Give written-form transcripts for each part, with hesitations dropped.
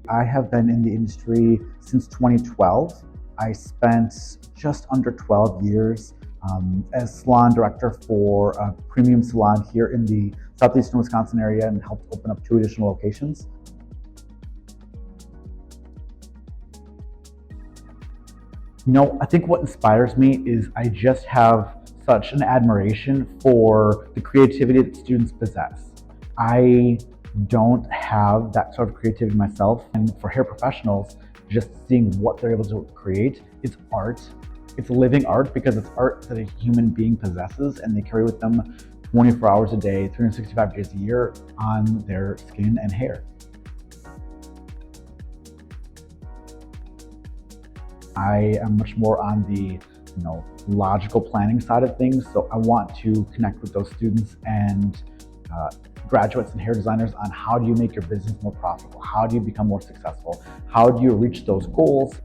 I have been in the industry since 2012. I spent just under 12 years as salon director for a premium salon here in the southeastern Wisconsin area and helped open up 2 additional locations. I think what inspires me is I just have such an admiration for the creativity that students possess. I don't have that sort of creativity myself, and for hair professionals, just seeing what they're able to create, it's art. It's living art because it's art that a human being possesses and they carry with them 24 hours a day, 365 days a year on their skin and hair. I am much more on the logical planning side of things. So I want to connect with those students and graduates and hair designers on how do you make your business more profitable? How do you become more successful? How do you reach those goals?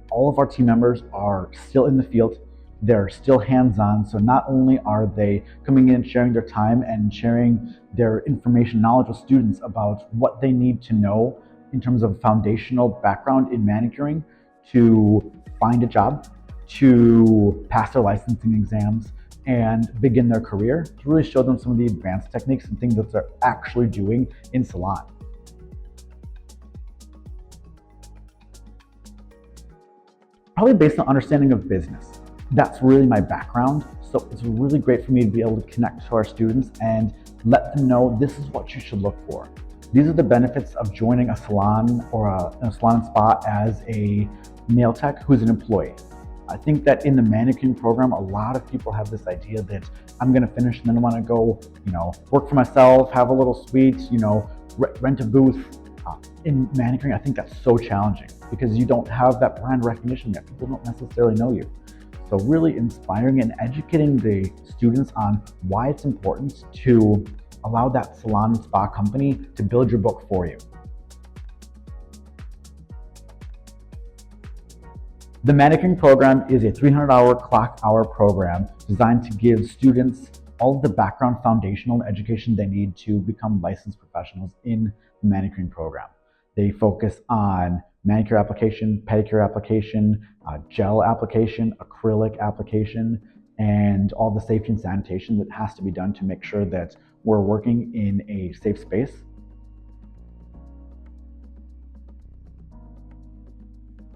All of our team members are still in the field. They're still hands-on. So not only are they coming in and sharing their time and sharing their information knowledge with students about what they need to know in terms of foundational background in manicuring to find a job, to pass their licensing exams, and begin their career, to really show them some of the advanced techniques and things that they're actually doing in salon. Probably based on understanding of business. That's really my background. So it's really great for me to be able to connect to our students and let them know this is what you should look for. These are the benefits of joining a salon or a salon and spa as a nail tech who's an employee. I think that in the manicuring program, a lot of people have this idea that I'm going to finish and then I want to go, work for myself, have a little suite, rent a booth. In manicuring, I think that's so challenging because you don't have that brand recognition yet. People don't necessarily know you. So really inspiring and educating the students on why it's important to allow that salon and spa company to build your book for you. The manicuring program is a 300-hour clock hour program designed to give students all of the background foundational education they need to become licensed professionals in the manicuring program. They focus on manicure application, pedicure application, gel application, acrylic application, and all the safety and sanitation that has to be done to make sure that we're working in a safe space.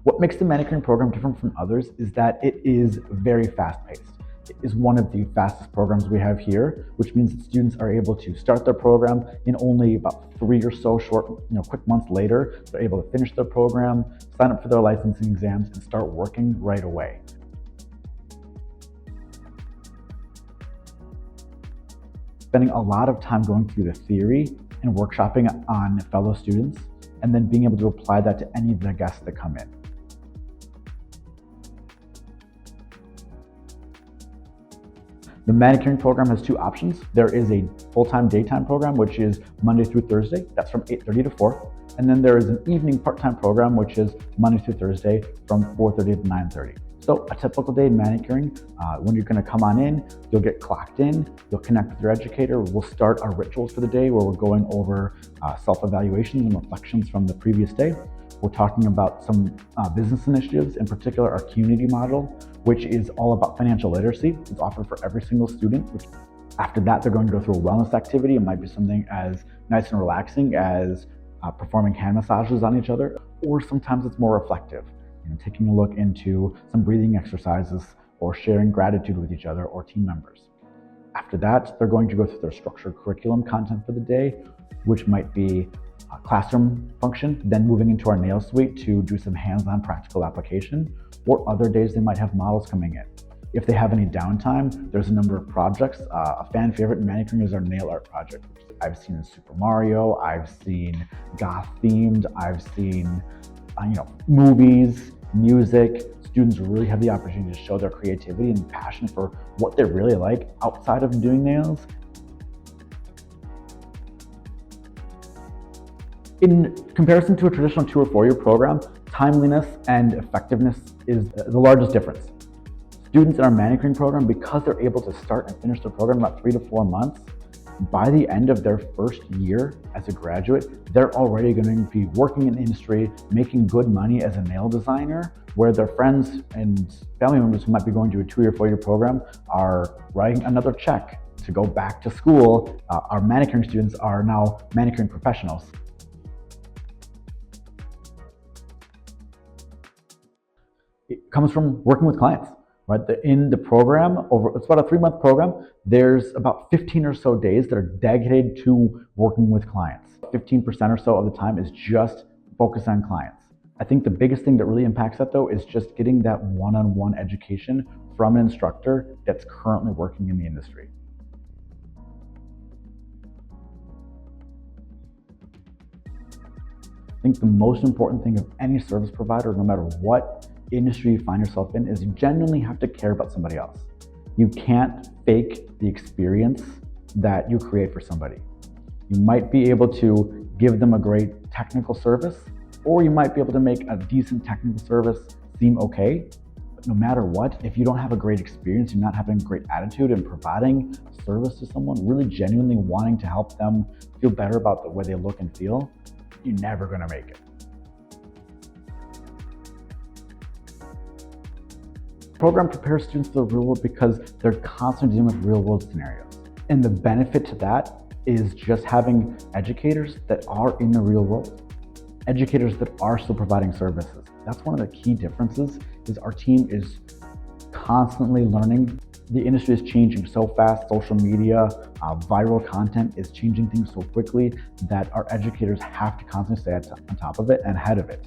What makes the manicuring program different from others is that it is very fast-paced. It is one of the fastest programs we have here, which means that students are able to start their program in only about 3 or so short, quick months later. They're able to finish their program, sign up for their licensing exams, and start working right away. Spending a lot of time going through the theory and workshopping on fellow students, and then being able to apply that to any of the guests that come in. The manicuring program has 2 options. There is a full-time daytime program, which is Monday through Thursday. That's from 8:30 to 4. And then there is an evening part-time program, which is Monday through Thursday from 4:30 to 9:30. So a typical day in manicuring, when you're going to come on in, you'll get clocked in, you'll connect with your educator. We'll start our rituals for the day where we're going over self-evaluations and reflections from the previous day. We're talking about some business initiatives, in particular our community module, which is all about financial literacy. It's offered for every single student. After that, they're going to go through a wellness activity. It might be something as nice and relaxing as performing hand massages on each other, or sometimes it's more reflective, taking a look into some breathing exercises or sharing gratitude with each other or team members. After that, they're going to go through their structured curriculum content for the day, which might be a classroom function, then moving into our nail suite to do some hands-on practical application, or other days they might have models coming in. If they have any downtime, there's a number of projects. A fan favorite in manicuring is our nail art project, which I've seen in Super Mario, I've seen goth themed, I've seen movies, music. Students really have the opportunity to show their creativity and passion for what they really like outside of doing nails. In comparison to a traditional 2 or 4 year program, timeliness and effectiveness is the largest difference. Students in our manicuring program, because they're able to start and finish their program in about 3 to 4 months, By the end of their first year as a graduate, they're already going to be working in the industry, making good money as a nail designer, where their friends and family members who might be going to a 2-year, 4-year program are writing another check to go back to school. Our manicuring students are now manicuring professionals. It comes from working with clients, right? In the program, it's about a 3-month program. There's about 15 or so days that are dedicated to working with clients. 15% or so of the time is just focused on clients. I think the biggest thing that really impacts that, though, is just getting that one-on-one education from an instructor that's currently working in the industry. I think the most important thing of any service provider, no matter what industry you find yourself in, is you genuinely have to care about somebody else. You can't fake the experience that you create for somebody. You might be able to give them a great technical service, or you might be able to make a decent technical service seem okay. But no matter what, if you don't have a great experience, you're not having a great attitude and providing service to someone, really genuinely wanting to help them feel better about the way they look and feel, you're never gonna make it. The program prepares students for the real world because they're constantly dealing with real world scenarios. And the benefit to that is just having educators that are in the real world, educators that are still providing services. That's one of the key differences, is our team is constantly learning. The industry is changing so fast. Social media, viral content is changing things so quickly that our educators have to constantly stay on top of it and ahead of it.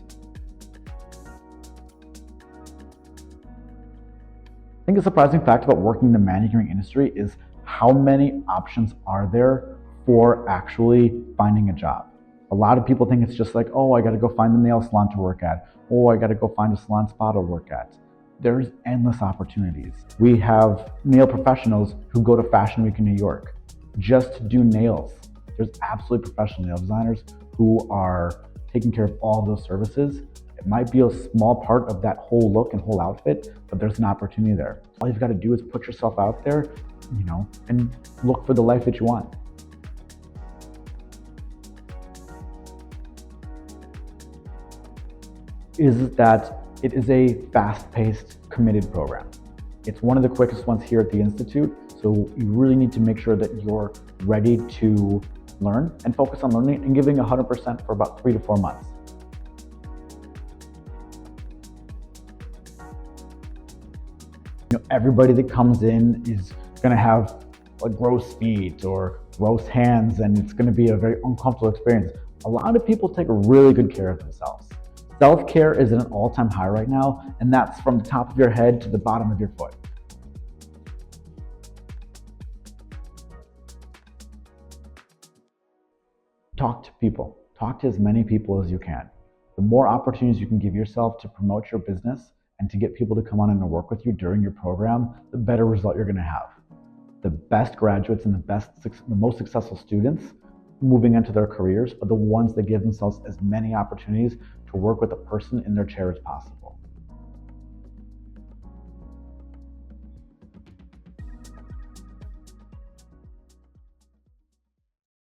I think a surprising fact about working in the manicuring industry is how many options are there for actually finding a job. A lot of people think it's just like, oh, I gotta go find the nail salon to work at. Oh, I gotta go find a salon spa to work at. There's endless opportunities. We have nail professionals who go to Fashion Week in New York just to do nails. There's absolutely professional nail designers who are taking care of all of those services. It might be a small part of that whole look and whole outfit, but there's an opportunity there. All you've got to do is put yourself out there, and look for the life that you want. Is that it is a fast-paced, committed program. It's one of the quickest ones here at the Institute, so you really need to make sure that you're ready to learn and focus on learning and giving 100% for about 3 to 4 months. Everybody that comes in is going to have like gross feet or gross hands, and it's going to be a very uncomfortable experience. A lot of people take really good care of themselves. Self-care is at an all-time high right now, and that's from the top of your head to the bottom of your foot. Talk to people. Talk to as many people as you can. The more opportunities you can give yourself to promote your business and to get people to come on and work with you during your program, the better result you're going to have. The best graduates and the most successful students moving into their careers are the ones that give themselves as many opportunities to work with a person in their chair as possible.